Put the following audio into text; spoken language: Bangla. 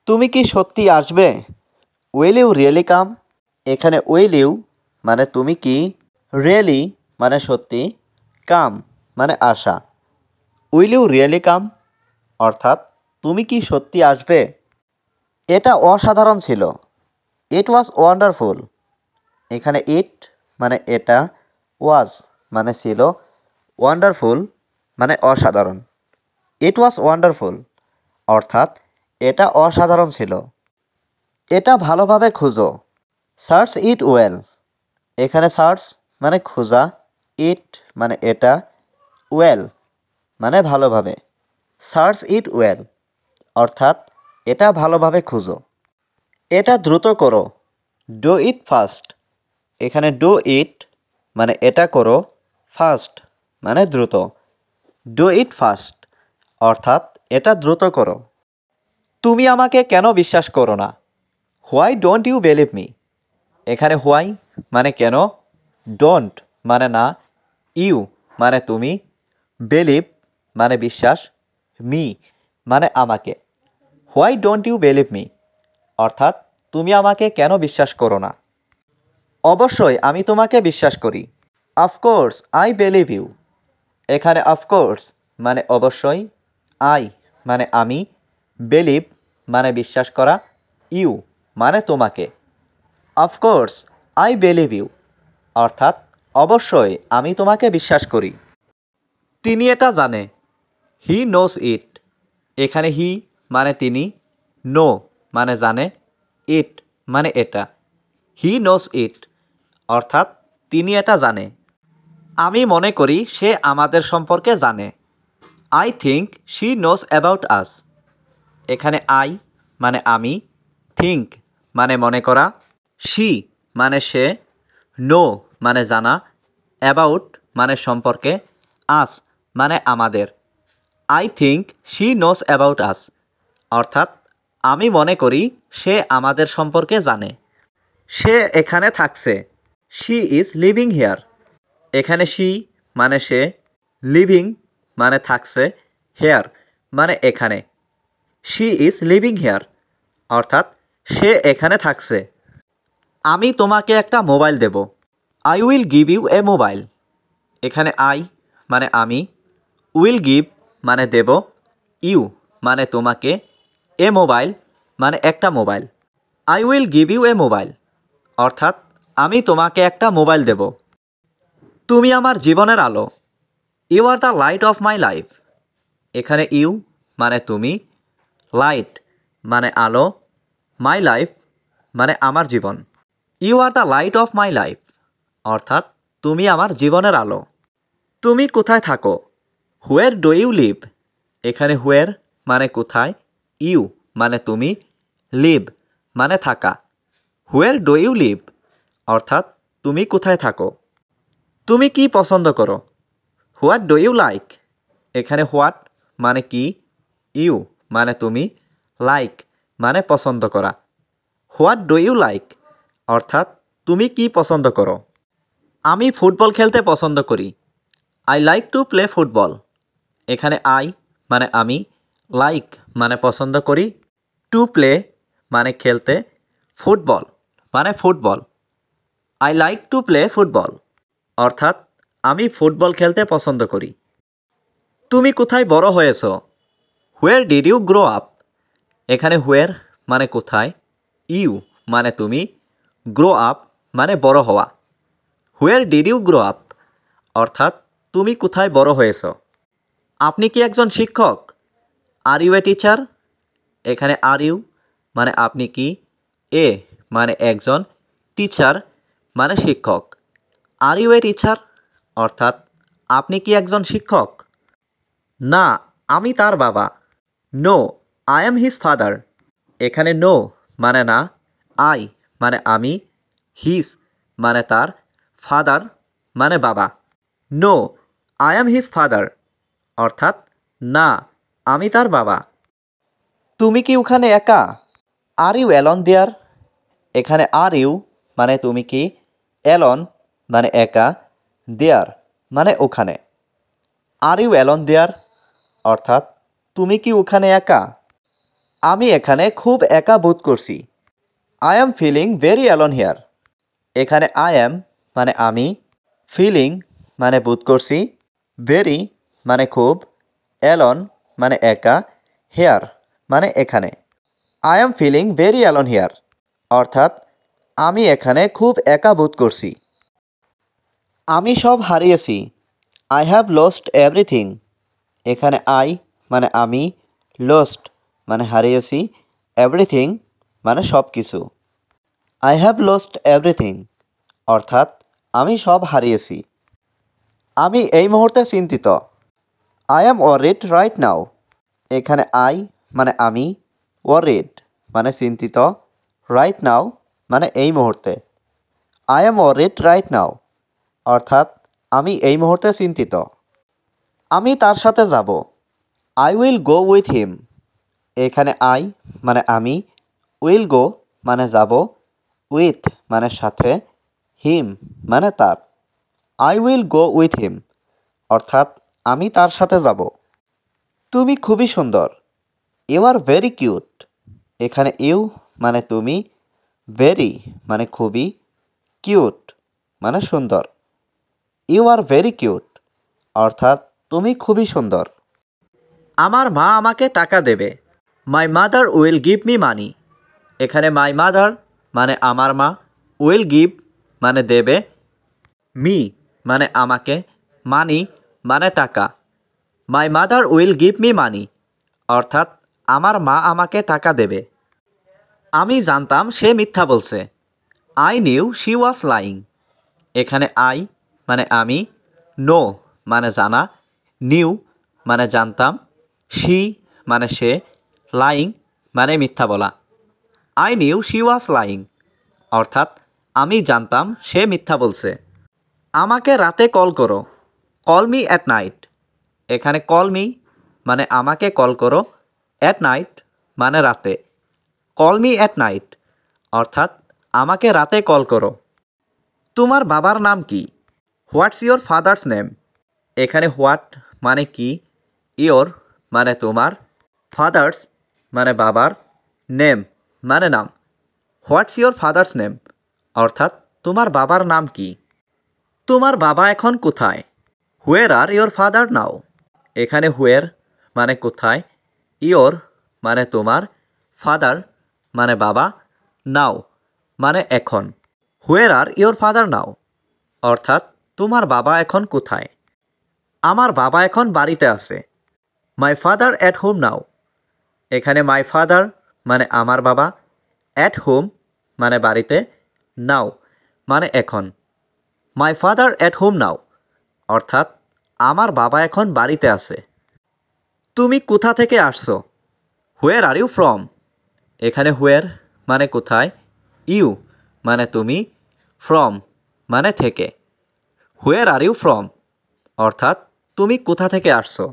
তুমি কি সত্যি আসবে? উইল ইউ রিয়েলি কাম? এখানে উইল ইউ মানে তুমি কি, রিয়েলি মানে সত্যি, কাম মানে আসা। উইল ইউ রিয়েলি কাম অর্থাৎ তুমি কি সত্যি আসবে? এটা অসাধারণ ছিল। ইট ওয়াজ ওয়ান্ডারফুল। এখানে ইট মানে এটা, ওয়াজ মানে ছিল, ওয়ান্ডারফুল মানে অসাধারণ। ইট ওয়াজ ওয়ান্ডারফুল অর্থাৎ এটা অসাধারণ ছিল। এটা ভালোভাবে খুঁজো। Search it well. এখানে সার্চ মানে খোঁজা, ইট মানে এটা, ওয়েল মানে ভালোভাবে। সার্চ ইট ওয়েল অর্থাৎ এটা ভালোভাবে খুঁজো। এটা দ্রুত করো। Do it fast. এখানে ডু ইট মানে এটা করো, ফাস্ট মানে দ্রুত। ডু ইট ফাস্ট অর্থাৎ এটা দ্রুত করো। তুমি আমাকে কেন বিশ্বাস করো না? Why don't you believe me? এখানে হোয়াই মানে কেন, ডোন্ট মানে না, ইউ মানে তুমি, বিলিভ মানে বিশ্বাস, মি মানে আমাকে। Why don't you believe me অর্থাৎ তুমি আমাকে কেন বিশ্বাস করো না? অবশ্যই আমি তোমাকে বিশ্বাস করি। Of course I believe you. এখানে অফকোর্স মানে অবশ্যই, আই মানে আমি, বিলিভ মানে বিশ্বাস করা, ইউ মানে তোমাকে। অফকোর্স আই বিলিভ ইউ অর্থাৎ অবশ্যই আমি তোমাকে বিশ্বাস করি। তিনি এটা জানে। হি নোস ইট। এখানে হি মানে তিনি, নো মানে জানে, ইট মানে এটা। হি নোস ইট অর্থাৎ তিনি এটা জানে। আমি মনে করি সে আমাদের সম্পর্কে জানে। I think she knows about us. এখানে আই মানে আমি, থিঙ্ক মানে মনে করা, শি মানে সে, নো মানে জানা, অ্যাবাউট মানে সম্পর্কে, আস মানে আমাদের। I think she knows about us অর্থাৎ আমি মনে করি সে আমাদের সম্পর্কে জানে। সে এখানে থাকছে। She is living here. এখানে শি মানে সে, লিভিং মানে থাকছে, হেয়ার মানে এখানে। শি ইজ লিভিং হেয়ার অর্থাৎ সে এখানে থাকছে। আমি তোমাকে একটা মোবাইল দেব। I will give you a mobile. এখানে আই মানে আমি, উইল গিভ মানে দেব, ইউ মানে তোমাকে, এ মোবাইল মানে একটা mobile. I will give you a mobile অর্থাৎ আমি তোমাকে একটা মোবাইল দেব। তুমি আমার জীবনের আলো। You are the light of my life. এখানে ইউ মানে তুমি, লাইট মানে আলো, মাই লাইফ মানে আমার জীবন। You are the light of my life অর্থাৎ তুমি আমার জীবনের আলো। তুমি কোথায় থাকো? Where do you live. এখানে হুয়ের মানে কোথায়, ইউ মানে তুমি, লিভ মানে থাকা। হুয়ের ডু ইউ লিভ অর্থাৎ তুমি কোথায় থাকো। তুমি কি পছন্দ করো? What do you like. এখানে হোয়াট মানে কি, ইউ মানে তুমি, লাইক মানে পছন্দ করা। হোয়াট ডু ইউ লাইক অর্থাৎ তুমি কি পছন্দ করো। আমি ফুটবল খেলতে পছন্দ করি। I like to play football. এখানে আই মানে আমি, লাইক মানে পছন্দ করি, টু প্লে মানে খেলতে, ফুটবল মানে football. I like to play football অর্থাৎ আমি ফুটবল খেলতে পছন্দ করি। তুমি কোথায় বড় হয়েছ? হুয়ের ডিড ইউ গ্রো আপ। এখানে হুয়ের মানে কোথায়, ইউ মানে তুমি, গ্রো আপ মানে বড় হওয়া। হুয়ের ডিড ইউ গ্রো আপ অর্থাৎ তুমি কোথায় বড় হয়েছ। আপনি কি একজন শিক্ষক? Are U a teacher. এখানে আর ইউ মানে আপনি কি, এ মানে একজন, টিচার মানে শিক্ষক। আর ইউ এ টিচার অর্থাৎ আপনি কি একজন শিক্ষক? না, আমি তার বাবা। No, I am his father. এখানে নো মানে না, আই মানে আমি, হিজ মানে তার, ফাদার মানে বাবা। No, I am his father অর্থাৎ না, আমি তার বাবা। তুমি কি ওখানে একা? Are you alone there. এখানে আর ইউ মানে তুমি কি, অ্যালন মানে একা, দেয়ার মানে ওখানে। আর ইউ অ্যালন দেয়ার অর্থাৎ তুমি কি ওখানে একা? আমি এখানে খুব একা বোধ করছি। I am feeling very alone here. এখানে আই অ্যাম মানে আমি, ফিলিং মানে বোধ করছি, ভেরি মানে খুব, অ্যালন মানে একা, হেয়ার মানে এখানে। I am feeling very alone here অর্থাৎ আমি এখানে খুব একা বোধ করছি। আমি সব হারিয়েছি। I have lost everything. এখানে আই মানে আমি, লস্ট মানে হারিয়েছি, এভরিথিং মানে সব কিছু। আই হ্যাভ লস্ট এভরিথিং অর্থাৎ আমি সব হারিয়েছি। আমি এই মুহূর্তে চিন্তিত। I am worried right now. এখানে আই মানে আমি, ওয়ারিড মানে চিন্তিত, রাইট নাও মানে এই মুহূর্তে। I am worried right now অর্থাৎ আমি এই মুহূর্তে চিন্তিত। আমি তার সাথে যাব। আই উইল গো উইথ হিম। এখানে আই মানে আমি, উইল গো মানে যাব, উইথ মানে সাথে, হিম মানে তার। I will go with him অর্থাৎ আমি তার সাথে যাব। তুমি খুবই সুন্দর। You are very cute. এখানে ইউ মানে তুমি, ভেরি মানে খুবই, কিউট মানে সুন্দর। ইউ আর ভেরি কিউট অর্থাৎ তুমি খুবই সুন্দর। আমার মা আমাকে টাকা দেবে। My mother will give me মানি। এখানে মাই মাদার মানে আমার মা, উইল গিভ মানে দেবে, মি মানে আমাকে, মানি মানে টাকা। My mother will give me মানি অর্থাৎ আমার মা আমাকে টাকা দেবে। আমি জানতাম সে মিথ্যা বলছে। I knew she was lying. এখানে আই মানে আমি, নো মানে জানা, নিউ মানে জানতাম, শি মানে সে, লাইং মানে মিথ্যা বলা। I knew she was lying অর্থাৎ আমি জানতাম সে মিথ্যা বলছে। আমাকে রাতে কল করো। Call me at night. এখানে কল মি মানে আমাকে কল করো, অ্যাট নাইট মানে রাতে। কল মি অ্যাট নাইট অর্থাৎ আমাকে রাতে কল করো। তোমার বাবার নাম কি? What's your father's name. এখানে হোয়াট মানে কি, ইয়োর মানে তোমার, ফাদার্স মানে বাবার, নেম মানে নাম। হোয়াটস ইয়োর ফাদার্স নেম অর্থাৎ তোমার বাবার নাম কি? তোমার বাবা এখন কোথায়? হুয়ের আর ইয়োর ফাদার নাও। এখানে হুয়ের মানে কোথায়, ইয়োর মানে তোমার, ফাদার মানে বাবা, নাও মানে এখন। হুয়ের আর ইয়োর ফাদার নাও অর্থাৎ তোমার বাবা এখন কোথায়? আমার বাবা এখন বাড়িতে আছে। My father at home now. এখানে মাই ফাদার মানে আমার বাবা, অ্যাট হোম মানে বাড়িতে, নাও মানে এখন। My father at home now অর্থাৎ আমার বাবা এখন বাড়িতে আছে। তুমি কোথা থেকে আসছো? হুয়ের আর ইউ ফ্রম। এখানে হুয়ের মানে কোথায়, ইউ মানে তুমি, ফ্রম মানে থেকে। হুয়ের আর ইউ ফ্রম অর্থাৎ তুমি কোথা থেকে আসছো?